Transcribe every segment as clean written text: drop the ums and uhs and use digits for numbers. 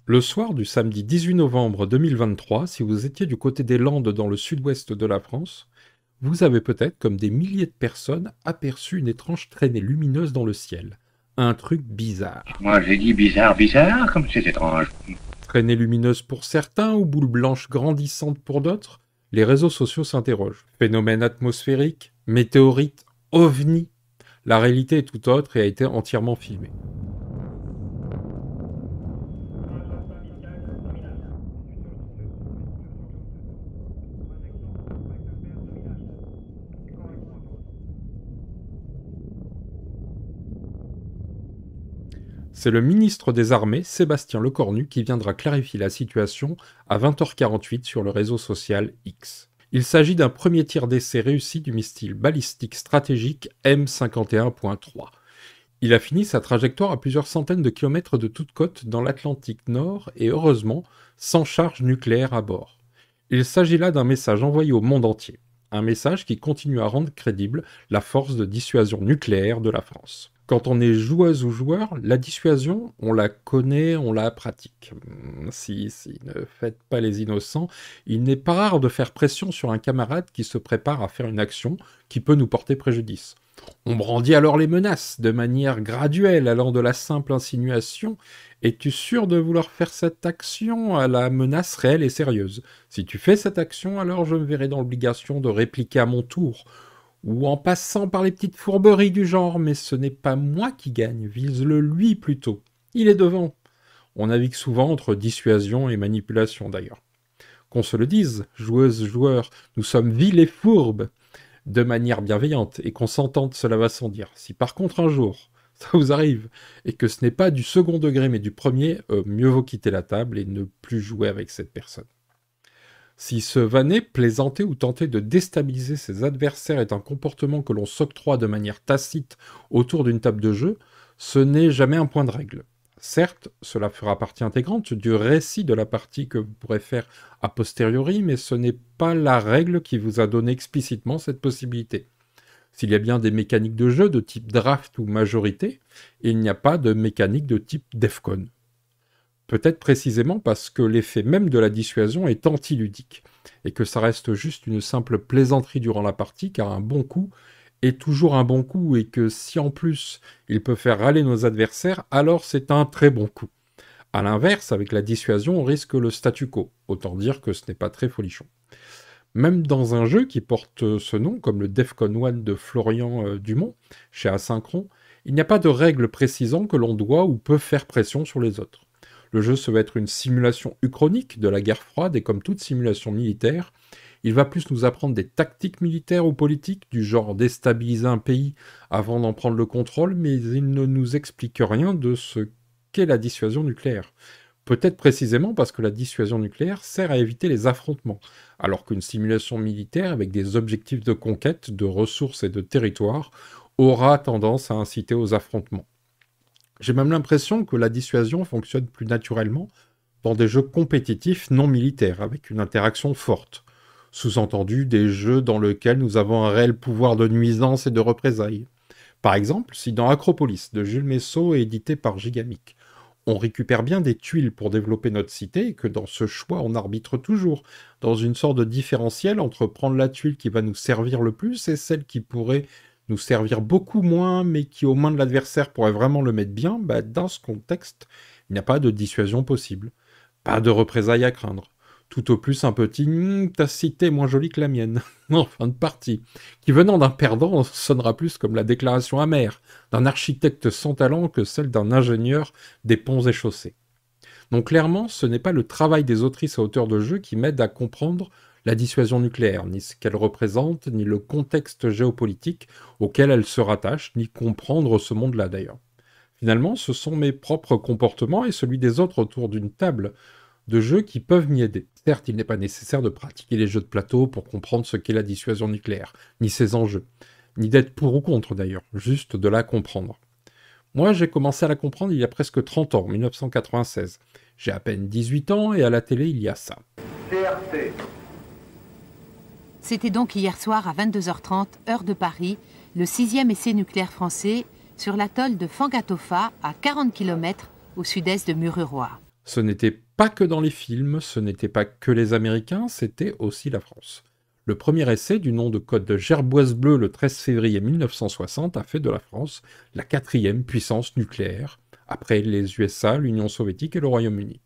Le soir du samedi 18 novembre 2023, si vous étiez du côté des Landes dans le sud-ouest de la France, vous avez peut-être, comme des milliers de personnes, aperçu une étrange traînée lumineuse dans le ciel. Un truc bizarre. Moi j'ai dit bizarre, bizarre, comme c'est étrange. Traînée lumineuse pour certains ou boule blanche grandissante pour d'autres, les réseaux sociaux s'interrogent. Phénomène atmosphérique, météorite, ovni. La réalité est tout autre et a été entièrement filmée. C'est le ministre des Armées, Sébastien Lecornu, qui viendra clarifier la situation à 20h48 sur le réseau social X. Il s'agit d'un premier tir d'essai réussi du missile balistique stratégique M51.3. Il a fini sa trajectoire à plusieurs centaines de kilomètres de toute côte dans l'Atlantique Nord et heureusement sans charge nucléaire à bord. Il s'agit là d'un message envoyé au monde entier. Un message qui continue à rendre crédible la force de dissuasion nucléaire de la France. Quand on est joueuse ou joueur, la dissuasion, on la connaît, on la pratique. Si, ne faites pas les innocents, il n'est pas rare de faire pression sur un camarade qui se prépare à faire une action qui peut nous porter préjudice. On brandit alors les menaces, de manière graduelle, allant de la simple insinuation « Es-tu sûr de vouloir faire cette action ?» à la menace réelle et sérieuse. Si tu fais cette action, alors je me verrai dans l'obligation de répliquer à mon tour, ou en passant par les petites fourberies du genre « Mais ce n'est pas moi qui gagne, vise-le lui plutôt. Il est devant. » On navigue souvent entre dissuasion et manipulation d'ailleurs. Qu'on se le dise, joueuses, joueurs, nous sommes vils et fourbes, de manière bienveillante, et qu'on s'entende, cela va sans dire. Si par contre un jour, ça vous arrive, et que ce n'est pas du second degré mais du premier, mieux vaut quitter la table et ne plus jouer avec cette personne. Si se vanner, plaisanter ou tenter de déstabiliser ses adversaires est un comportement que l'on s'octroie de manière tacite autour d'une table de jeu, ce n'est jamais un point de règle. Certes, cela fera partie intégrante du récit de la partie que vous pourrez faire a posteriori, mais ce n'est pas la règle qui vous a donné explicitement cette possibilité. S'il y a bien des mécaniques de jeu de type draft ou majorité, il n'y a pas de mécanique de type Defcon. Peut-être précisément parce que l'effet même de la dissuasion est anti-ludique, et que ça reste juste une simple plaisanterie durant la partie, car un bon coup est toujours un bon coup, et que si en plus il peut faire râler nos adversaires, alors c'est un très bon coup. A l'inverse, avec la dissuasion, on risque le statu quo, autant dire que ce n'est pas très folichon. Même dans un jeu qui porte ce nom, comme le Defcon 1 de Florian Dumont, chez Asynchron, il n'y a pas de règle précisant que l'on doit ou peut faire pression sur les autres. Le jeu se veut être une simulation uchronique de la guerre froide et comme toute simulation militaire, il va plus nous apprendre des tactiques militaires ou politiques du genre déstabiliser un pays avant d'en prendre le contrôle, mais il ne nous explique rien de ce qu'est la dissuasion nucléaire. Peut-être précisément parce que la dissuasion nucléaire sert à éviter les affrontements, alors qu'une simulation militaire avec des objectifs de conquête, de ressources et de territoires aura tendance à inciter aux affrontements. J'ai même l'impression que la dissuasion fonctionne plus naturellement dans des jeux compétitifs non militaires, avec une interaction forte. Sous-entendu, des jeux dans lesquels nous avons un réel pouvoir de nuisance et de représailles. Par exemple, si dans Acropolis de Jules Messot est édité par Gigamic, on récupère bien des tuiles pour développer notre cité et que dans ce choix, on arbitre toujours dans une sorte de différentiel entre prendre la tuile qui va nous servir le plus et celle qui pourrait nous servir beaucoup moins, mais qui aux mains de l'adversaire pourrait vraiment le mettre bien, dans ce contexte, il n'y a pas de dissuasion possible. Pas de représailles à craindre. Tout au plus un petit « ta cité est moins jolie que la mienne » en fin de partie, qui venant d'un perdant sonnera plus comme la déclaration amère d'un architecte sans talent que celle d'un ingénieur des ponts et chaussées. Donc clairement, ce n'est pas le travail des autrices et auteurs de jeux qui m'aide à comprendre la dissuasion nucléaire, ni ce qu'elle représente, ni le contexte géopolitique auquel elle se rattache, ni comprendre ce monde-là d'ailleurs. Finalement, ce sont mes propres comportements et celui des autres autour d'une table de jeux qui peuvent m'y aider. Certes, il n'est pas nécessaire de pratiquer les jeux de plateau pour comprendre ce qu'est la dissuasion nucléaire, ni ses enjeux, ni d'être pour ou contre d'ailleurs, juste de la comprendre. Moi, j'ai commencé à la comprendre il y a presque 30 ans, en 1996. J'ai à peine 18 ans et à la télé, il y a ça. CRT. C'était donc hier soir à 22h30, heure de Paris, le 6e essai nucléaire français sur l'atoll de Fangatofa, à 40 km au sud-est de Mururoa. Ce n'était pas que dans les films, ce n'était pas que les Américains, c'était aussi la France. Le premier essai, du nom de code de Gerboise Bleue le 13 février 1960, a fait de la France la 4e puissance nucléaire, après les USA, l'Union soviétique et le Royaume-Uni.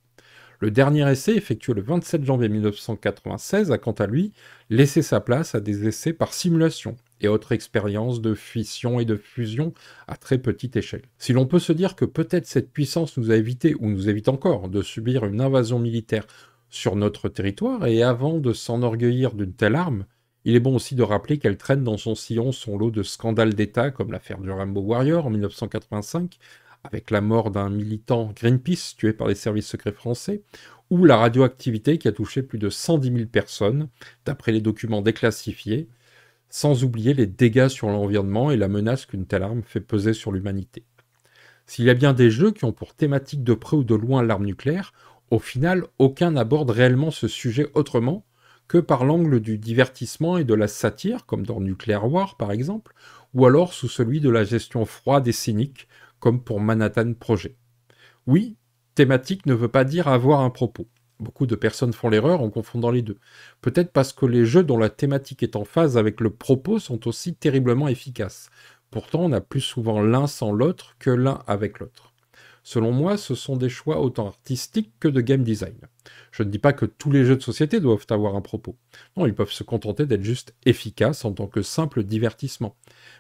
Le dernier essai, effectué le 27 janvier 1996, a quant à lui laissé sa place à des essais par simulation et autres expériences de fission et de fusion à très petite échelle. Si l'on peut se dire que peut-être cette puissance nous a évité, ou nous évite encore, de subir une invasion militaire sur notre territoire, et avant de s'enorgueillir d'une telle arme, il est bon aussi de rappeler qu'elle traîne dans son sillon son lot de scandales d'État, comme l'affaire du Rainbow Warrior en 1985, avec la mort d'un militant Greenpeace tué par les services secrets français, ou la radioactivité qui a touché plus de 110 000 personnes, d'après les documents déclassifiés, sans oublier les dégâts sur l'environnement et la menace qu'une telle arme fait peser sur l'humanité. S'il y a bien des jeux qui ont pour thématique de près ou de loin l'arme nucléaire, au final, aucun n'aborde réellement ce sujet autrement que par l'angle du divertissement et de la satire, comme dans Nuclear War par exemple, ou alors sous celui de la gestion froide et cynique, comme pour Manhattan Project. Oui, thématique ne veut pas dire avoir un propos. Beaucoup de personnes font l'erreur en confondant les deux. Peut-être parce que les jeux dont la thématique est en phase avec le propos sont aussi terriblement efficaces. Pourtant, on a plus souvent l'un sans l'autre que l'un avec l'autre. Selon moi, ce sont des choix autant artistiques que de game design. Je ne dis pas que tous les jeux de société doivent avoir un propos. Non, ils peuvent se contenter d'être juste efficaces en tant que simple divertissement.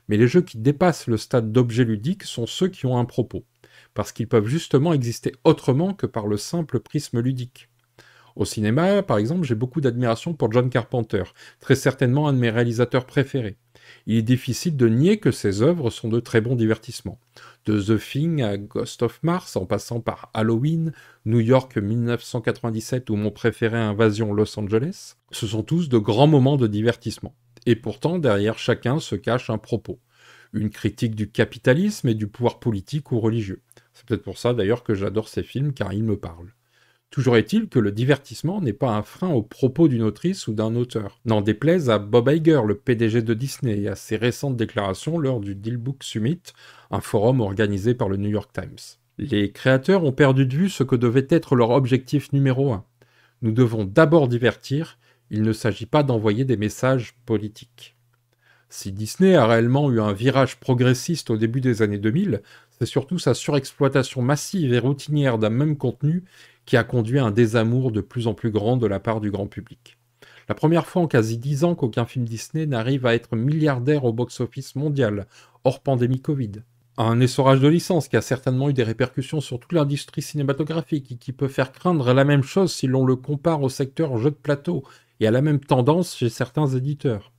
Mais les jeux qui dépassent le stade d'objet ludique sont ceux qui ont un propos, parce qu'ils peuvent justement exister autrement que par le simple prisme ludique. Au cinéma, par exemple, j'ai beaucoup d'admiration pour John Carpenter, très certainement un de mes réalisateurs préférés. Il est difficile de nier que ses œuvres sont de très bons divertissements. De The Thing à Ghost of Mars, en passant par Halloween, New York 1997 ou mon préféré Invasion Los Angeles, ce sont tous de grands moments de divertissement. Et pourtant, derrière chacun se cache un propos. Une critique du capitalisme et du pouvoir politique ou religieux. C'est peut-être pour ça d'ailleurs que j'adore ces films, car ils me parlent. Toujours est-il que le divertissement n'est pas un frein aux propos d'une autrice ou d'un auteur. N'en déplaise à Bob Iger, le PDG de Disney, et à ses récentes déclarations lors du Dealbook Summit, un forum organisé par le New York Times. Les créateurs ont perdu de vue ce que devait être leur objectif numéro 1. Nous devons d'abord divertir, il ne s'agit pas d'envoyer des messages politiques. Si Disney a réellement eu un virage progressiste au début des années 2000, c'est surtout sa surexploitation massive et routinière d'un même contenu qui a conduit à un désamour de plus en plus grand de la part du grand public. La première fois en quasi 10 ans qu'aucun film Disney n'arrive à être milliardaire au box-office mondial, hors pandémie Covid. Un essorage de licence qui a certainement eu des répercussions sur toute l'industrie cinématographique et qui peut faire craindre la même chose si l'on le compare au secteur jeux de plateau et à la même tendance chez certains éditeurs.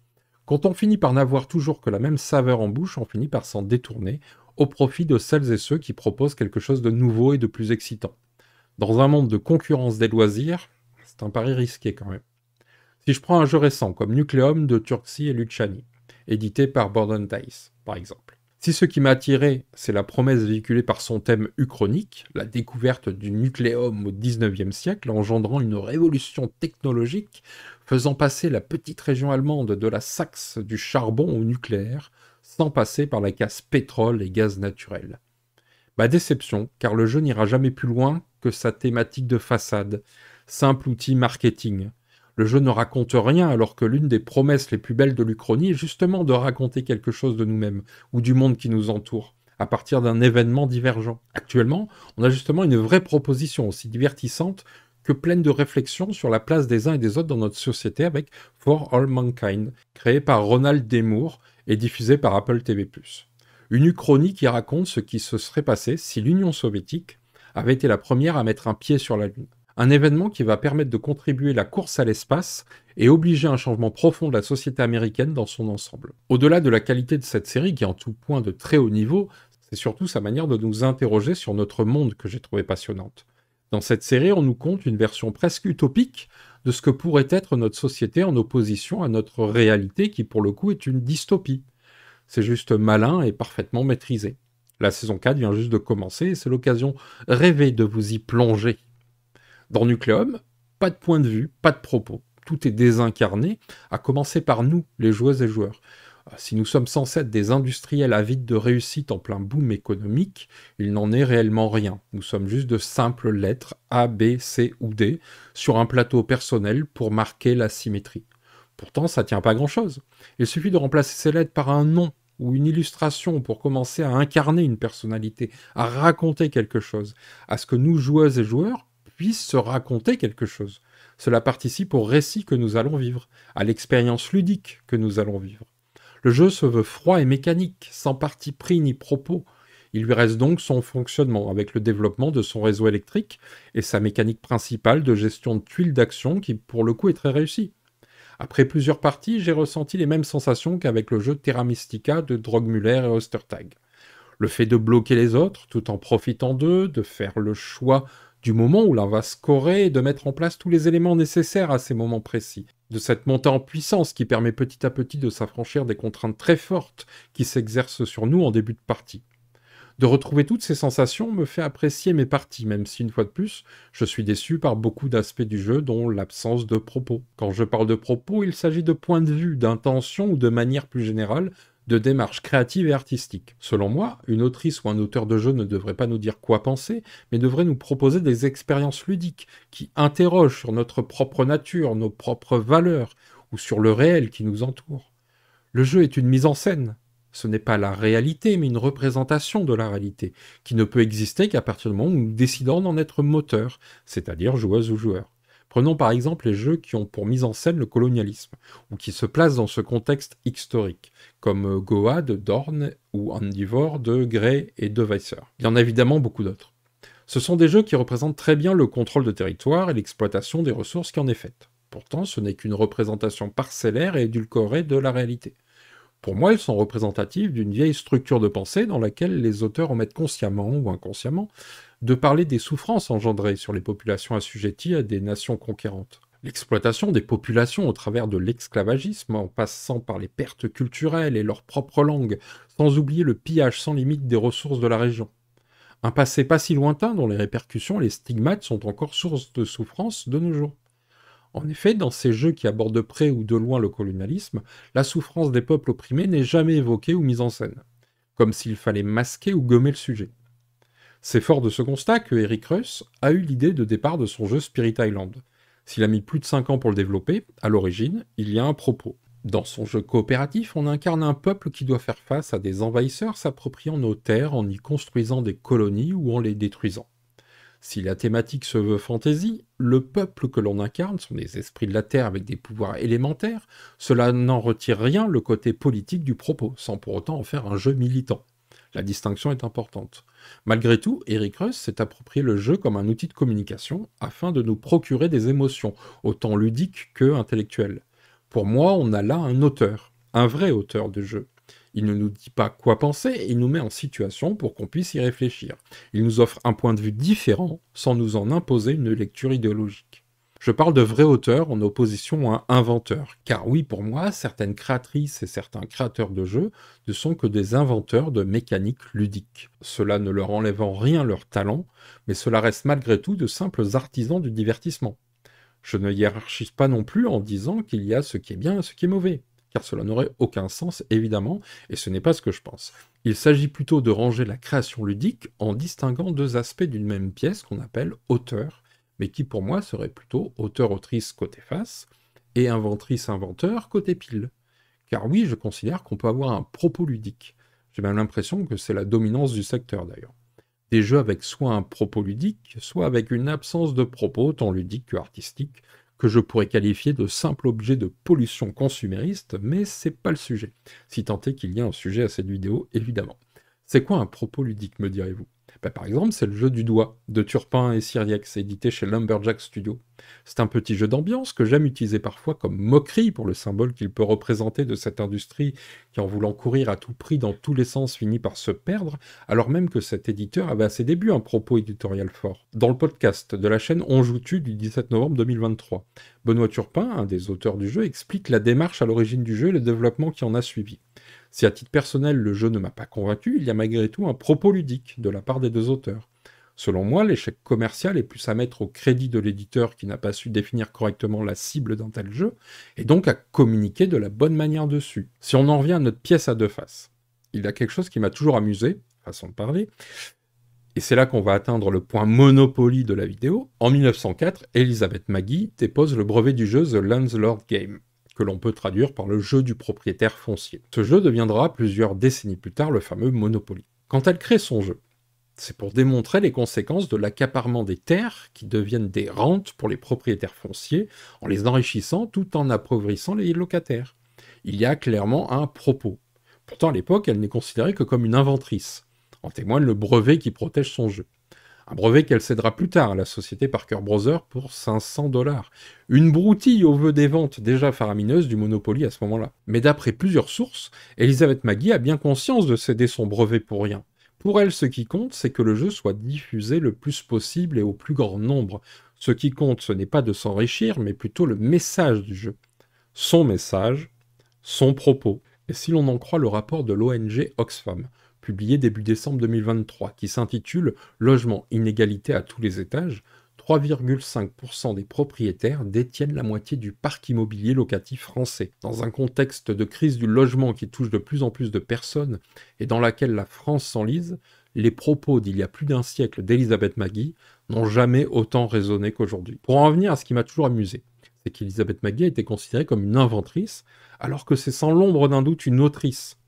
Quand on finit par n'avoir toujours que la même saveur en bouche, on finit par s'en détourner au profit de celles et ceux qui proposent quelque chose de nouveau et de plus excitant. Dans un monde de concurrence des loisirs, c'est un pari risqué quand même. Si je prends un jeu récent comme Nucleum de Turkcell et Luciani, édité par Board & Dice, par exemple. Si ce qui m'a attiré, c'est la promesse véhiculée par son thème uchronique, la découverte du nucléum au XIXe siècle, engendrant une révolution technologique, faisant passer la petite région allemande de la Saxe du charbon au nucléaire, sans passer par la case pétrole et gaz naturel. Ma déception, car le jeu n'ira jamais plus loin que sa thématique de façade, simple outil marketing. Le jeu ne raconte rien alors que l'une des promesses les plus belles de l'Uchronie est justement de raconter quelque chose de nous-mêmes, ou du monde qui nous entoure, à partir d'un événement divergent. Actuellement, on a justement une vraie proposition aussi divertissante que pleine de réflexions sur la place des uns et des autres dans notre société avec For All Mankind, créé par Ronald D. Moore et diffusé par Apple TV+. Une uchronie qui raconte ce qui se serait passé si l'Union soviétique avait été la première à mettre un pied sur la Lune. Un événement qui va permettre de contribuer la course à l'espace et obliger un changement profond de la société américaine dans son ensemble. Au-delà de la qualité de cette série, qui est en tout point de très haut niveau, c'est surtout sa manière de nous interroger sur notre monde que j'ai trouvé passionnante. Dans cette série, on nous conte une version presque utopique de ce que pourrait être notre société en opposition à notre réalité qui, pour le coup, est une dystopie. C'est juste malin et parfaitement maîtrisé. La saison 4 vient juste de commencer et c'est l'occasion rêvée de vous y plonger. Dans Nucleum, pas de point de vue, pas de propos. Tout est désincarné, à commencer par nous, les joueuses et joueurs. Si nous sommes censés être des industriels avides de réussite en plein boom économique, il n'en est réellement rien. Nous sommes juste de simples lettres A, B, C ou D sur un plateau personnel pour marquer la symétrie. Pourtant, ça tient pas à grand-chose. Il suffit de remplacer ces lettres par un nom ou une illustration pour commencer à incarner une personnalité, à raconter quelque chose, à ce que nous, joueuses et joueurs, puissent se raconter quelque chose. Cela participe au récit que nous allons vivre, à l'expérience ludique que nous allons vivre. Le jeu se veut froid et mécanique, sans parti pris ni propos. Il lui reste donc son fonctionnement, avec le développement de son réseau électrique et sa mécanique principale de gestion de tuiles d'action qui, pour le coup, est très réussie. Après plusieurs parties, j'ai ressenti les mêmes sensations qu'avec le jeu Terra Mystica de Drogmuller et Ostertag. Le fait de bloquer les autres, tout en profitant d'eux, de faire le choix du moment où l'on va scorer et de mettre en place tous les éléments nécessaires à ces moments précis. De cette montée en puissance qui permet petit à petit de s'affranchir des contraintes très fortes qui s'exercent sur nous en début de partie. De retrouver toutes ces sensations me fait apprécier mes parties, même si une fois de plus, je suis déçu par beaucoup d'aspects du jeu, dont l'absence de propos. Quand je parle de propos, il s'agit de points de vue, d'intention ou de manière plus générale, de démarche créative et artistique. Selon moi, une autrice ou un auteur de jeu ne devrait pas nous dire quoi penser, mais devrait nous proposer des expériences ludiques qui interrogent sur notre propre nature, nos propres valeurs, ou sur le réel qui nous entoure. Le jeu est une mise en scène. Ce n'est pas la réalité, mais une représentation de la réalité, qui ne peut exister qu'à partir du moment où nous décidons d'en être moteur, c'est-à-dire joueuse ou joueur. Prenons par exemple les jeux qui ont pour mise en scène le colonialisme, ou qui se placent dans ce contexte historique, comme Goa de Dorn ou Endeavour de Gray et de Weisser. Il y en a évidemment beaucoup d'autres. Ce sont des jeux qui représentent très bien le contrôle de territoire et l'exploitation des ressources qui en est faite. Pourtant, ce n'est qu'une représentation parcellaire et édulcorée de la réalité. Pour moi, ils sont représentatifs d'une vieille structure de pensée dans laquelle les auteurs omettent consciemment ou inconsciemment de parler des souffrances engendrées sur les populations assujetties à des nations conquérantes. L'exploitation des populations au travers de l'esclavagisme, en passant par les pertes culturelles et leur propre langue, sans oublier le pillage sans limite des ressources de la région. Un passé pas si lointain dont les répercussions et les stigmates sont encore source de souffrance de nos jours. En effet, dans ces jeux qui abordent de près ou de loin le colonialisme, la souffrance des peuples opprimés n'est jamais évoquée ou mise en scène, comme s'il fallait masquer ou gommer le sujet. C'est fort de ce constat que Eric Reuss a eu l'idée de départ de son jeu Spirit Island. S'il a mis plus de 5 ans pour le développer, à l'origine, il y a un propos. Dans son jeu coopératif, on incarne un peuple qui doit faire face à des envahisseurs s'appropriant nos terres en y construisant des colonies ou en les détruisant. Si la thématique se veut fantasy, le peuple que l'on incarne sont des esprits de la Terre avec des pouvoirs élémentaires, cela n'en retire rien le côté politique du propos, sans pour autant en faire un jeu militant. La distinction est importante. Malgré tout, Eric Reuss s'est approprié le jeu comme un outil de communication afin de nous procurer des émotions, autant ludiques que intellectuelles. Pour moi, on a là un auteur, un vrai auteur de jeu. Il ne nous dit pas quoi penser, il nous met en situation pour qu'on puisse y réfléchir. Il nous offre un point de vue différent, sans nous en imposer une lecture idéologique. Je parle de vrai auteur en opposition à un inventeur, car oui, pour moi, certaines créatrices et certains créateurs de jeux ne sont que des inventeurs de mécaniques ludiques. Cela ne leur enlève en rien leur talent, mais cela reste malgré tout de simples artisans du divertissement. Je ne hiérarchise pas non plus en disant qu'il y a ce qui est bien et ce qui est mauvais, car cela n'aurait aucun sens, évidemment, et ce n'est pas ce que je pense. Il s'agit plutôt de ranger la création ludique en distinguant deux aspects d'une même pièce qu'on appelle auteur, mais qui pour moi serait plutôt auteur-autrice côté face, et inventrice-inventeur côté pile. Car oui, je considère qu'on peut avoir un propos ludique. J'ai même l'impression que c'est la dominance du secteur d'ailleurs. Des jeux avec soit un propos ludique, soit avec une absence de propos, tant ludique que artistique, que je pourrais qualifier de simple objet de pollution consumériste, mais c'est pas le sujet. Si tant est qu'il y a un sujet à cette vidéo, évidemment. C'est quoi un propos ludique, me direz-vous ? Par exemple, c'est le jeu du doigt, de Turpin et Siriex, édité chez Lumberjack Studio. C'est un petit jeu d'ambiance que j'aime utiliser parfois comme moquerie pour le symbole qu'il peut représenter de cette industrie qui, en voulant courir à tout prix dans tous les sens, finit par se perdre, alors même que cet éditeur avait à ses débuts un propos éditorial fort. Dans le podcast de la chaîne On Joue-tu du 17 novembre 2023, Benoît Turpin, un des auteurs du jeu, explique la démarche à l'origine du jeu et le développement qui en a suivi. Si à titre personnel le jeu ne m'a pas convaincu, il y a malgré tout un propos ludique de la part des deux auteurs. Selon moi, l'échec commercial est plus à mettre au crédit de l'éditeur qui n'a pas su définir correctement la cible d'un tel jeu, et donc à communiquer de la bonne manière dessus. Si on en revient à notre pièce à deux faces, il y a quelque chose qui m'a toujours amusé, façon de parler, et c'est là qu'on va atteindre le point Monopoly de la vidéo. En 1904, Elizabeth Magie dépose le brevet du jeu The Landlord Game, que l'on peut traduire par le jeu du propriétaire foncier. Ce jeu deviendra plusieurs décennies plus tard le fameux Monopoly. Quand elle crée son jeu, c'est pour démontrer les conséquences de l'accaparement des terres qui deviennent des rentes pour les propriétaires fonciers en les enrichissant tout en appauvrissant les locataires. Il y a clairement un propos. Pourtant, à l'époque, elle n'est considérée que comme une inventrice. En témoigne le brevet qui protège son jeu. Un brevet qu'elle cédera plus tard à la société Parker Brothers pour 500 $. Une broutille au vœu des ventes déjà faramineuses du Monopoly à ce moment-là. Mais d'après plusieurs sources, Elizabeth Magie a bien conscience de céder son brevet pour rien. Pour elle, ce qui compte, c'est que le jeu soit diffusé le plus possible et au plus grand nombre. Ce qui compte, ce n'est pas de s'enrichir, mais plutôt le message du jeu. Son message, son propos. Et si l'on en croit le rapport de l'ONG Oxfam, publié début décembre 2023, qui s'intitule « Logement, inégalité à tous les étages », 3,5% des propriétaires détiennent la moitié du parc immobilier locatif français. Dans un contexte de crise du logement qui touche de plus en plus de personnes et dans laquelle la France s'enlise, les propos d'il y a plus d'un siècle d'Elizabeth Magie n'ont jamais autant résonné qu'aujourd'hui. Pour en revenir à ce qui m'a toujours amusé, c'est qu'Elizabeth Magie a été considérée comme une inventrice, alors que c'est sans l'ombre d'un doute une autrice.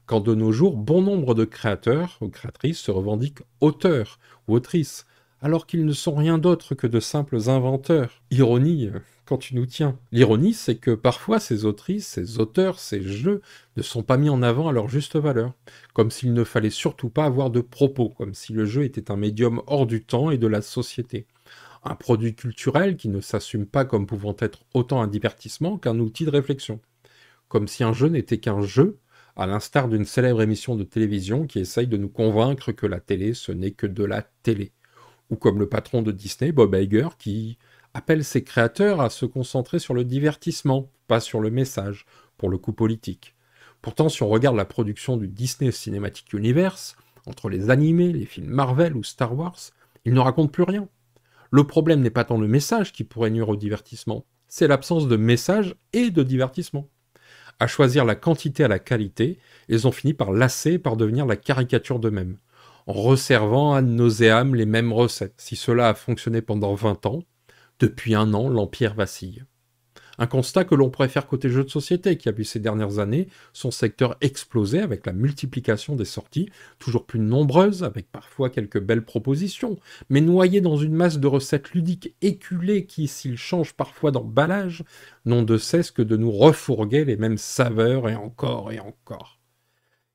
Quand de nos jours, bon nombre de créateurs ou créatrices se revendiquent auteurs ou autrices, alors qu'ils ne sont rien d'autre que de simples inventeurs. Ironie, quand tu nous tiens. L'ironie, c'est que parfois ces autrices, ces auteurs, ces jeux ne sont pas mis en avant à leur juste valeur, comme s'il ne fallait surtout pas avoir de propos, comme si le jeu était un médium hors du temps et de la société. Un produit culturel qui ne s'assume pas comme pouvant être autant un divertissement qu'un outil de réflexion. Comme si un jeu n'était qu'un jeu, à l'instar d'une célèbre émission de télévision qui essaye de nous convaincre que la télé, ce n'est que de la télé. Ou comme le patron de Disney, Bob Iger, qui appelle ses créateurs à se concentrer sur le divertissement, pas sur le message, pour le coup politique. Pourtant, si on regarde la production du Disney Cinematic Universe, entre les animés, les films Marvel ou Star Wars, ils ne racontent plus rien. Le problème n'est pas tant le message qui pourrait nuire au divertissement, c'est l'absence de message et de divertissement. À choisir la quantité à la qualité, ils ont fini par lasser et par devenir la caricature d'eux-mêmes, en resservant ad nauseam les mêmes recettes. Si cela a fonctionné pendant 20 ans, depuis 1 an, l'empire vacille. Un constat que l'on pourrait faire côté jeux de société, qui a vu ces dernières années son secteur exploser avec la multiplication des sorties, toujours plus nombreuses, avec parfois quelques belles propositions, mais noyées dans une masse de recettes ludiques éculées qui, s'ils changent parfois d'emballage, n'ont de cesse que de nous refourguer les mêmes saveurs et encore et encore.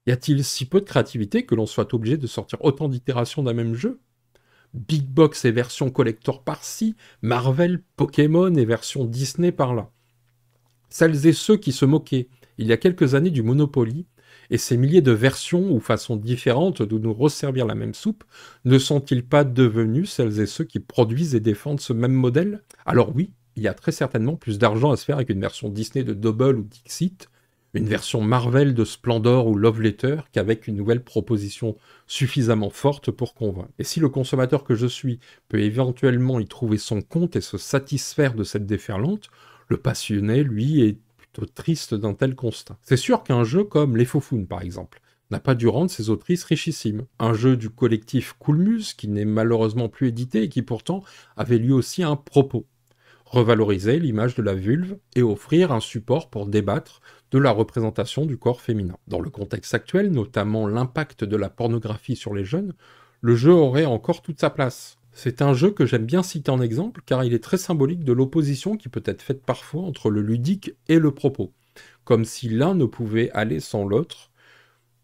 Y a-t-il si peu de créativité que l'on soit obligé de sortir autant d'itérations d'un même jeu ? Big Box et version collector par-ci, Marvel, Pokémon et version Disney par-là. Celles et ceux qui se moquaient, il y a quelques années, du Monopoly, et ces milliers de versions ou façons différentes de nous resservir la même soupe, ne sont-ils pas devenus celles et ceux qui produisent et défendent ce même modèle ? Alors oui, il y a très certainement plus d'argent à se faire avec une version Disney de Double ou Dixit, une version Marvel de Splendor ou Love Letter qu'avec une nouvelle proposition suffisamment forte pour convaincre. Et si le consommateur que je suis peut éventuellement y trouver son compte et se satisfaire de cette déferlante, le passionné, lui, est plutôt triste d'un tel constat. C'est sûr qu'un jeu comme Les Faufounes, par exemple, n'a pas dû rendre ses autrices richissimes. Un jeu du collectif Coolmus, qui n'est malheureusement plus édité et qui pourtant avait lui aussi un propos. Revaloriser l'image de la vulve et offrir un support pour débattre de la représentation du corps féminin. Dans le contexte actuel, notamment l'impact de la pornographie sur les jeunes, le jeu aurait encore toute sa place. C'est un jeu que j'aime bien citer en exemple car il est très symbolique de l'opposition qui peut être faite parfois entre le ludique et le propos, comme si l'un ne pouvait aller sans l'autre,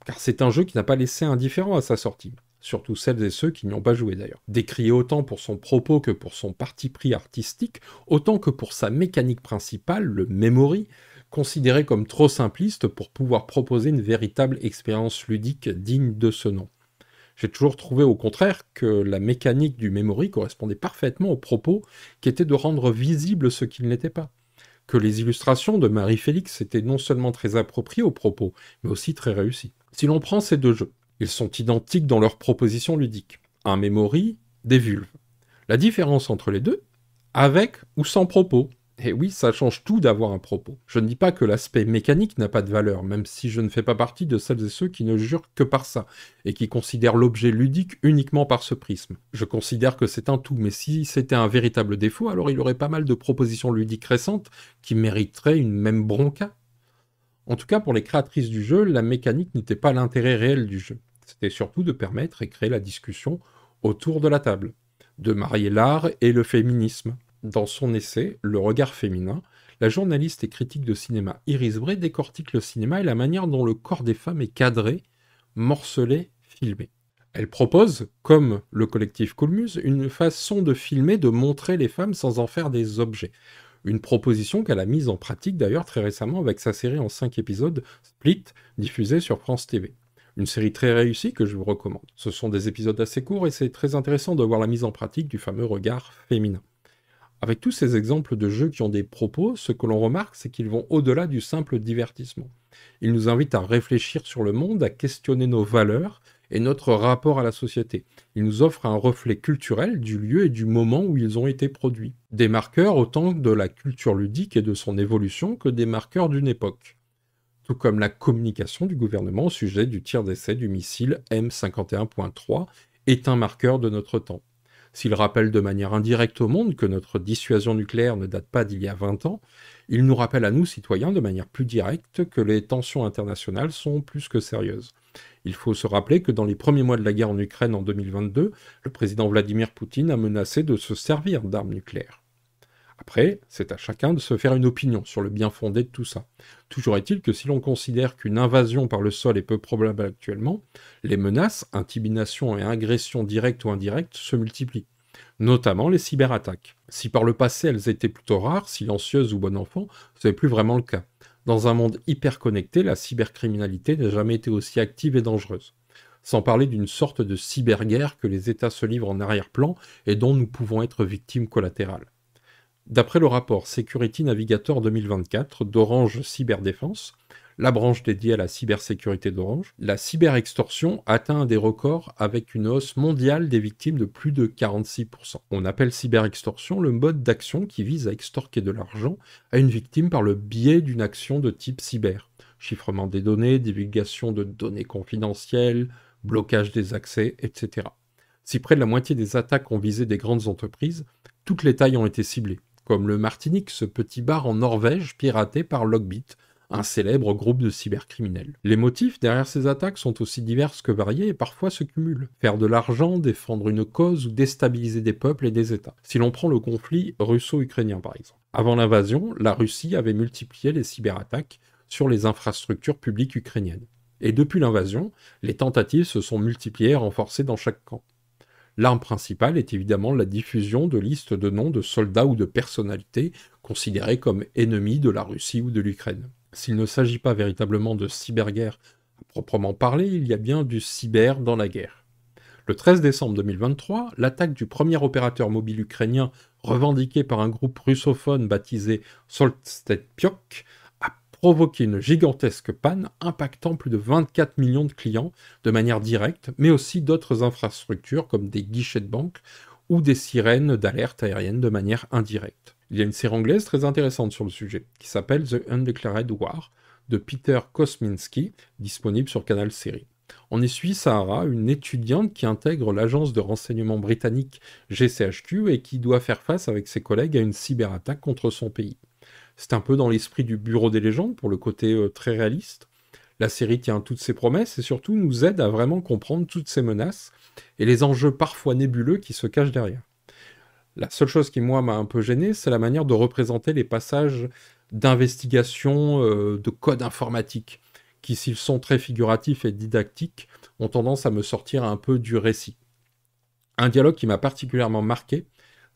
car c'est un jeu qui n'a pas laissé indifférent à sa sortie. Surtout celles et ceux qui n'y ont pas joué d'ailleurs. Décrié autant pour son propos que pour son parti pris artistique, autant que pour sa mécanique principale, le memory, considéré comme trop simpliste pour pouvoir proposer une véritable expérience ludique digne de ce nom. J'ai toujours trouvé au contraire que la mécanique du memory correspondait parfaitement au propos qui était de rendre visible ce qu'il n'était pas. Que les illustrations de Marie-Félix étaient non seulement très appropriées au propos, mais aussi très réussies. Si l'on prend ces deux jeux, ils sont identiques dans leur proposition ludique. Un memory, des vulves. La différence entre les deux, avec ou sans propos. Et oui, ça change tout d'avoir un propos. Je ne dis pas que l'aspect mécanique n'a pas de valeur, même si je ne fais pas partie de celles et ceux qui ne jurent que par ça, et qui considèrent l'objet ludique uniquement par ce prisme. Je considère que c'est un tout, mais si c'était un véritable défaut, alors il y aurait pas mal de propositions ludiques récentes qui mériteraient une même bronca. En tout cas, pour les créatrices du jeu, la mécanique n'était pas l'intérêt réel du jeu. C'était surtout de permettre et créer la discussion autour de la table, de marier l'art et le féminisme. Dans son essai « Le regard féminin », la journaliste et critique de cinéma Iris Bray décortique le cinéma et la manière dont le corps des femmes est cadré, morcelé, filmé. Elle propose, comme le collectif Coolmuse, une façon de filmer, de montrer les femmes sans en faire des objets. Une proposition qu'elle a mise en pratique d'ailleurs très récemment avec sa série en 5 épisodes, Split, diffusée sur France TV. Une série très réussie que je vous recommande. Ce sont des épisodes assez courts et c'est très intéressant de voir la mise en pratique du fameux regard féminin. Avec tous ces exemples de jeux qui ont des propos, ce que l'on remarque, c'est qu'ils vont au-delà du simple divertissement. Ils nous invitent à réfléchir sur le monde, à questionner nos valeurs et notre rapport à la société. Ils nous offrent un reflet culturel du lieu et du moment où ils ont été produits. Des marqueurs autant de la culture ludique et de son évolution que des marqueurs d'une époque. Tout comme la communication du gouvernement au sujet du tir d'essai du missile M51.3 est un marqueur de notre temps. S'il rappelle de manière indirecte au monde que notre dissuasion nucléaire ne date pas d'il y a 20 ans, il nous rappelle à nous, citoyens, de manière plus directe que les tensions internationales sont plus que sérieuses. Il faut se rappeler que dans les premiers mois de la guerre en Ukraine en 2022, le président Vladimir Poutine a menacé de se servir d'armes nucléaires. Après, c'est à chacun de se faire une opinion sur le bien fondé de tout ça. Toujours est-il que si l'on considère qu'une invasion par le sol est peu probable actuellement, les menaces, intimidations et agressions directes ou indirectes se multiplient, notamment les cyberattaques. Si par le passé elles étaient plutôt rares, silencieuses ou bon enfant, ce n'est plus vraiment le cas. Dans un monde hyper connecté, la cybercriminalité n'a jamais été aussi active et dangereuse. Sans parler d'une sorte de cyberguerre que les États se livrent en arrière-plan et dont nous pouvons être victimes collatérales. D'après le rapport Security Navigator 2024 d'Orange Cyberdéfense, la branche dédiée à la cybersécurité d'Orange, la cyberextorsion atteint des records avec une hausse mondiale des victimes de plus de 46%. On appelle cyberextorsion le mode d'action qui vise à extorquer de l'argent à une victime par le biais d'une action de type cyber. Chiffrement des données, divulgation de données confidentielles, blocage des accès, etc. Si près de la moitié des attaques ont visé des grandes entreprises, toutes les tailles ont été ciblées, comme le Martinique, ce petit bar en Norvège piraté par Logbit, un célèbre groupe de cybercriminels. Les motifs derrière ces attaques sont aussi divers que variés et parfois se cumulent. Faire de l'argent, défendre une cause ou déstabiliser des peuples et des États. Si l'on prend le conflit russo-ukrainien par exemple. Avant l'invasion, la Russie avait multiplié les cyberattaques sur les infrastructures publiques ukrainiennes. Et depuis l'invasion, les tentatives se sont multipliées et renforcées dans chaque camp. L'arme principale est évidemment la diffusion de listes de noms de soldats ou de personnalités considérés comme ennemis de la Russie ou de l'Ukraine. S'il ne s'agit pas véritablement de cyberguerre à proprement parler, il y a bien du cyber dans la guerre. Le 13 décembre 2023, l'attaque du premier opérateur mobile ukrainien revendiqué par un groupe russophone baptisé Solstep-Piok a provoqué une gigantesque panne impactant plus de 24 millions de clients de manière directe, mais aussi d'autres infrastructures comme des guichets de banque ou des sirènes d'alerte aérienne de manière indirecte. Il y a une série anglaise très intéressante sur le sujet, qui s'appelle The Undeclared War, de Peter Kosminski, disponible sur Canal Série. On y suit Sahara, une étudiante qui intègre l'agence de renseignement britannique GCHQ et qui doit faire face avec ses collègues à une cyberattaque contre son pays. C'est un peu dans l'esprit du Bureau des légendes, pour le côté très réaliste. La série tient toutes ses promesses et surtout nous aide à vraiment comprendre toutes ces menaces et les enjeux parfois nébuleux qui se cachent derrière. La seule chose qui, moi, m'a un peu gêné, c'est la manière de représenter les passages d'investigation de code informatique, qui, s'ils sont très figuratifs et didactiques, ont tendance à me sortir un peu du récit. Un dialogue qui m'a particulièrement marqué,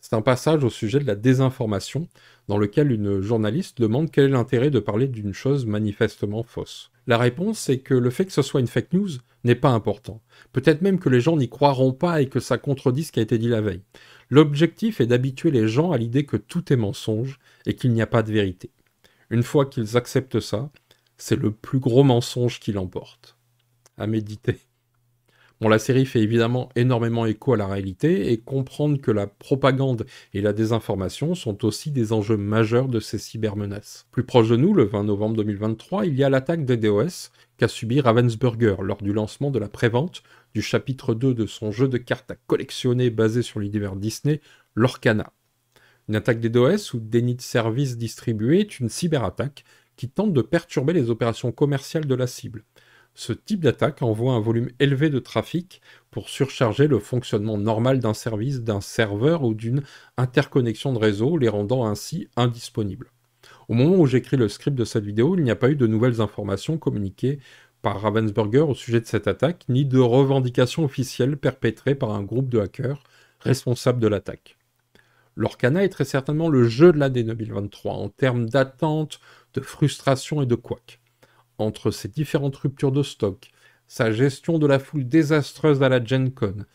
c'est un passage au sujet de la désinformation, dans lequel une journaliste demande quel est l'intérêt de parler d'une chose manifestement fausse. La réponse, c'est que le fait que ce soit une fake news n'est pas important. Peut-être même que les gens n'y croiront pas et que ça contredit ce qui a été dit la veille. L'objectif est d'habituer les gens à l'idée que tout est mensonge et qu'il n'y a pas de vérité. Une fois qu'ils acceptent ça, c'est le plus gros mensonge qui l'emporte. À méditer. Bon, la série fait évidemment énormément écho à la réalité, et comprendre que la propagande et la désinformation sont aussi des enjeux majeurs de ces cybermenaces. Plus proche de nous, le 20 novembre 2023, il y a l'attaque des DOS qu'a subi Ravensburger lors du lancement de la prévente du chapitre 2 de son jeu de cartes à collectionner basé sur l'univers Disney, Lorcana. Une attaque des DOS ou déni de service distribué est une cyberattaque qui tente de perturber les opérations commerciales de la cible. Ce type d'attaque envoie un volume élevé de trafic pour surcharger le fonctionnement normal d'un service, d'un serveur ou d'une interconnexion de réseau, les rendant ainsi indisponibles. Au moment où j'écris le script de cette vidéo, il n'y a pas eu de nouvelles informations communiquées par Ravensburger au sujet de cette attaque, ni de revendications officielles perpétrées par un groupe de hackers responsable de l'attaque. Lorcana est très certainement le jeu de l'année 2023 en termes d'attente, de frustration et de couac. Entre ses différentes ruptures de stock, sa gestion de la foule désastreuse à la Gen Con,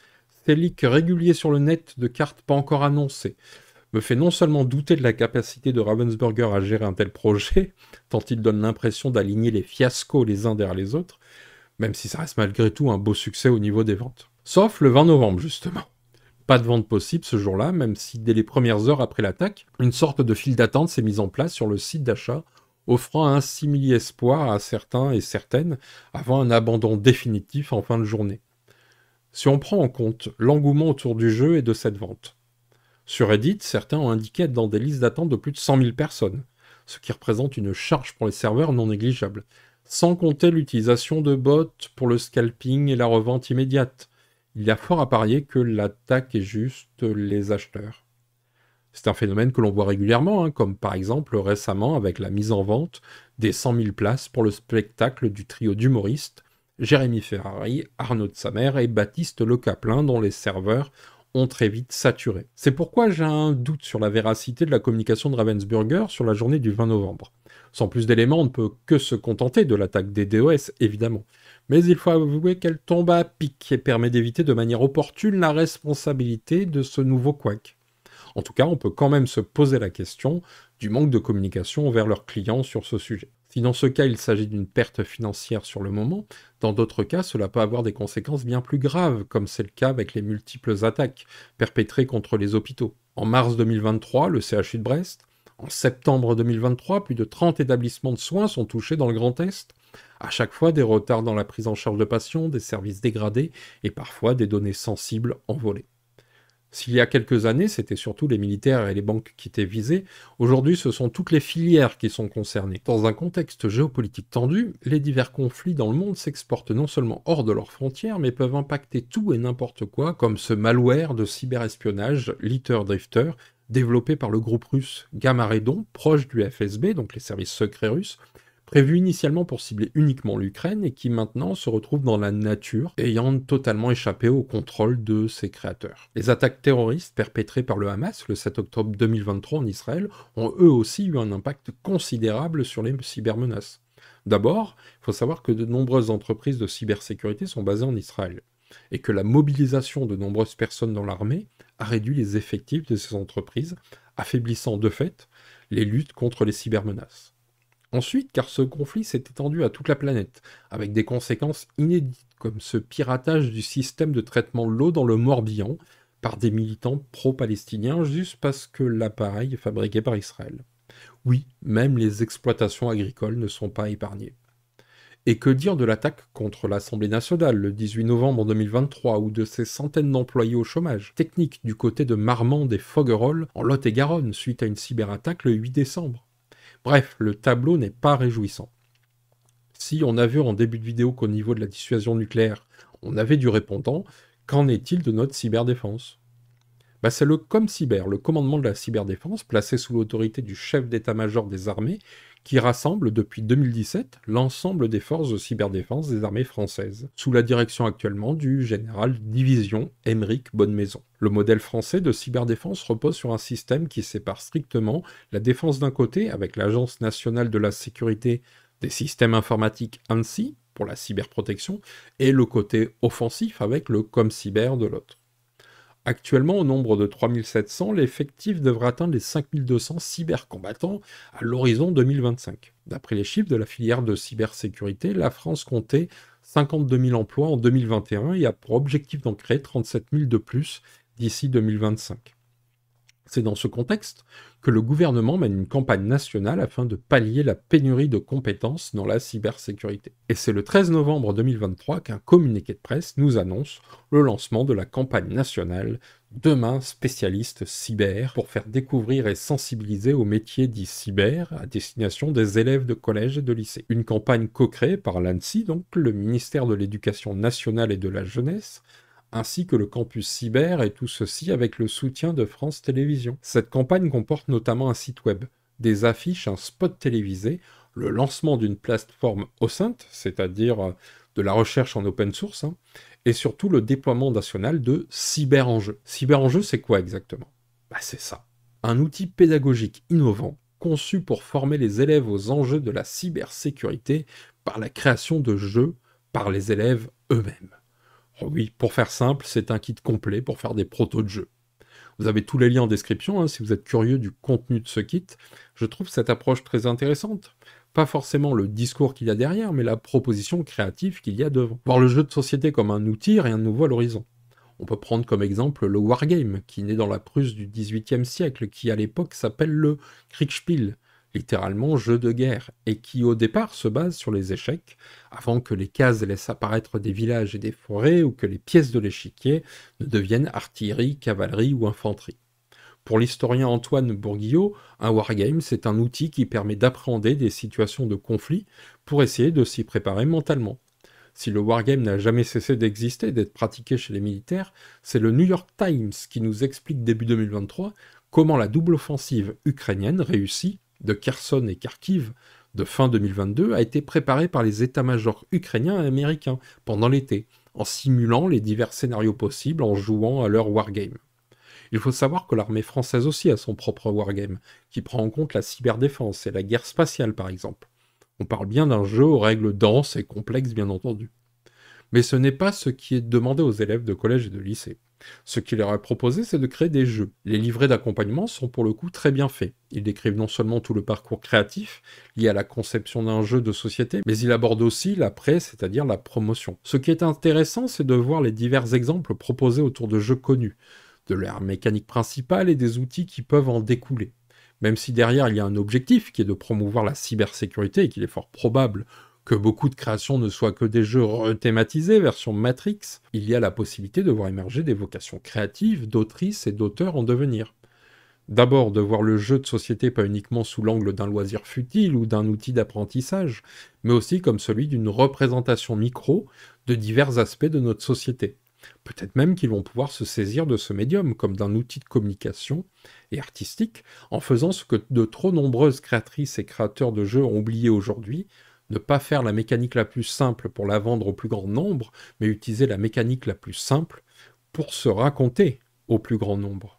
ses leaks réguliers sur le net de cartes pas encore annoncées, me fait non seulement douter de la capacité de Ravensburger à gérer un tel projet, tant il donne l'impression d'aligner les fiascos les uns derrière les autres, même si ça reste malgré tout un beau succès au niveau des ventes. Sauf le 20 novembre, justement. Pas de vente possible ce jour-là, même si dès les premières heures après l'attaque, une sorte de file d'attente s'est mise en place sur le site d'achat, offrant un simili-espoir à certains et certaines avant un abandon définitif en fin de journée. Si on prend en compte l'engouement autour du jeu et de cette vente. Sur Reddit, certains ont indiqué être dans des listes d'attente de plus de 100 000 personnes, ce qui représente une charge pour les serveurs non négligeable, sans compter l'utilisation de bots pour le scalping et la revente immédiate. Il y a fort à parier que l'attaque est juste les acheteurs. C'est un phénomène que l'on voit régulièrement, comme par exemple récemment avec la mise en vente des 100 000 places pour le spectacle du trio d'humoristes Jérémy Ferrari, Arnaud de Samer et Baptiste Le Caplin, dont les serveurs ont très vite saturé. C'est pourquoi j'ai un doute sur la véracité de la communication de Ravensburger sur la journée du 20 novembre. Sans plus d'éléments, on ne peut que se contenter de l'attaque des DOS, évidemment. Mais il faut avouer qu'elle tombe à pic et permet d'éviter de manière opportune la responsabilité de ce nouveau couac. En tout cas, on peut quand même se poser la question du manque de communication envers leurs clients sur ce sujet. Si dans ce cas il s'agit d'une perte financière sur le moment, dans d'autres cas cela peut avoir des conséquences bien plus graves, comme c'est le cas avec les multiples attaques perpétrées contre les hôpitaux. En mars 2023, le CHU de Brest. En septembre 2023, plus de 30 établissements de soins sont touchés dans le Grand Est. À chaque fois, des retards dans la prise en charge de patients, des services dégradés et parfois des données sensibles envolées. S'il y a quelques années, c'était surtout les militaires et les banques qui étaient visés, aujourd'hui ce sont toutes les filières qui sont concernées. Dans un contexte géopolitique tendu, les divers conflits dans le monde s'exportent non seulement hors de leurs frontières, mais peuvent impacter tout et n'importe quoi, comme ce malware de cyberespionnage Litter Drifter, développé par le groupe russe Gamma Redon, proche du FSB, donc les services secrets russes, prévu initialement pour cibler uniquement l'Ukraine et qui maintenant se retrouve dans la nature, ayant totalement échappé au contrôle de ses créateurs. Les attaques terroristes perpétrées par le Hamas le 7 octobre 2023 en Israël ont eux aussi eu un impact considérable sur les cybermenaces. D'abord, il faut savoir que de nombreuses entreprises de cybersécurité sont basées en Israël, et que la mobilisation de nombreuses personnes dans l'armée a réduit les effectifs de ces entreprises, affaiblissant de fait les luttes contre les cybermenaces. Ensuite, car ce conflit s'est étendu à toute la planète, avec des conséquences inédites, comme ce piratage du système de traitement de l'eau dans le Morbihan par des militants pro-palestiniens juste parce que l'appareil est fabriqué par Israël. Oui, même les exploitations agricoles ne sont pas épargnées. Et que dire de l'attaque contre l'Assemblée nationale le 18 novembre 2023 ou de ces centaines d'employés au chômage technique du côté de Marmande et Foguerolles en Lot-et-Garonne suite à une cyberattaque le 8 décembre. Bref, le tableau n'est pas réjouissant. Si on a vu en début de vidéo qu'au niveau de la dissuasion nucléaire, on avait du répondant, qu'en est-il de notre cyberdéfense ? C'est le ComCyber, le commandement de la cyberdéfense, placé sous l'autorité du chef d'état-major des armées, qui rassemble depuis 2017 l'ensemble des forces de cyberdéfense des armées françaises, sous la direction actuellement du général Division Aymeric Bonnemaison. Le modèle français de cyberdéfense repose sur un système qui sépare strictement la défense d'un côté, avec l'Agence nationale de la sécurité des systèmes informatiques ANSSI, pour la cyberprotection, et le côté offensif avec le ComCyber de l'autre. Actuellement, au nombre de 3700, l'effectif devrait atteindre les 5200 cybercombattants à l'horizon 2025. D'après les chiffres de la filière de cybersécurité, la France comptait 52 000 emplois en 2021 et a pour objectif d'en créer 37 000 de plus d'ici 2025. C'est dans ce contexte que le gouvernement mène une campagne nationale afin de pallier la pénurie de compétences dans la cybersécurité. Et c'est le 13 novembre 2023 qu'un communiqué de presse nous annonce le lancement de la campagne nationale Demain spécialiste cyber pour faire découvrir et sensibiliser aux métiers dits cyber à destination des élèves de collège et de lycée. Une campagne co-créée par l'ANSSI, donc le ministère de l'Éducation nationale et de la jeunesse, ainsi que le campus cyber, et tout ceci avec le soutien de France Télévisions. Cette campagne comporte notamment un site web, des affiches, un spot télévisé, le lancement d'une plateforme OSINT, c'est-à-dire de la recherche en open source, et surtout le déploiement national de Cyberenjeux. Cyberenjeux, c'est quoi exactement? C'est ça. Un outil pédagogique innovant, conçu pour former les élèves aux enjeux de la cybersécurité par la création de jeux par les élèves eux-mêmes. Oui, pour faire simple, c'est un kit complet pour faire des protos de jeux. Vous avez tous les liens en description, si vous êtes curieux du contenu de ce kit. Je trouve cette approche très intéressante. Pas forcément le discours qu'il y a derrière, mais la proposition créative qu'il y a devant. Voir le jeu de société comme un outil, rien de nouveau à l'horizon. On peut prendre comme exemple le wargame, qui naît dans la Prusse du XVIIIe siècle, qui à l'époque s'appelle le Kriegspiel, littéralement jeu de guerre, et qui au départ se base sur les échecs, avant que les cases laissent apparaître des villages et des forêts, ou que les pièces de l'échiquier ne deviennent artillerie, cavalerie ou infanterie. Pour l'historien Antoine Bourguillot, un wargame, c'est un outil qui permet d'appréhender des situations de conflit pour essayer de s'y préparer mentalement. Si le wargame n'a jamais cessé d'exister, d'être pratiqué chez les militaires, c'est le New York Times qui nous explique début 2023 comment la double offensive ukrainienne réussie de Kherson et Kharkiv de fin 2022 a été préparée par les états-majors ukrainiens et américains pendant l'été, en simulant les divers scénarios possibles en jouant à leur wargame. Il faut savoir que l'armée française aussi a son propre wargame, qui prend en compte la cyberdéfense et la guerre spatiale par exemple. On parle bien d'un jeu aux règles denses et complexes bien entendu. Mais ce n'est pas ce qui est demandé aux élèves de collège et de lycée. Ce qui leur est proposé, c'est de créer des jeux. Les livrets d'accompagnement sont pour le coup très bien faits. Ils décrivent non seulement tout le parcours créatif lié à la conception d'un jeu de société, mais ils abordent aussi l'après, c'est-à-dire la promotion. Ce qui est intéressant, c'est de voir les divers exemples proposés autour de jeux connus, de leur mécanique principale et des outils qui peuvent en découler. Même si derrière il y a un objectif qui est de promouvoir la cybersécurité et qu'il est fort probable que beaucoup de créations ne soient que des jeux rethématisés, version Matrix, il y a la possibilité de voir émerger des vocations créatives d'autrices et d'auteurs en devenir. D'abord, de voir le jeu de société pas uniquement sous l'angle d'un loisir futile ou d'un outil d'apprentissage, mais aussi comme celui d'une représentation micro de divers aspects de notre société. Peut-être même qu'ils vont pouvoir se saisir de ce médium comme d'un outil de communication et artistique, en faisant ce que de trop nombreuses créatrices et créateurs de jeux ont oublié aujourd'hui, ne pas faire la mécanique la plus simple pour la vendre au plus grand nombre, mais utiliser la mécanique la plus simple pour se raconter au plus grand nombre.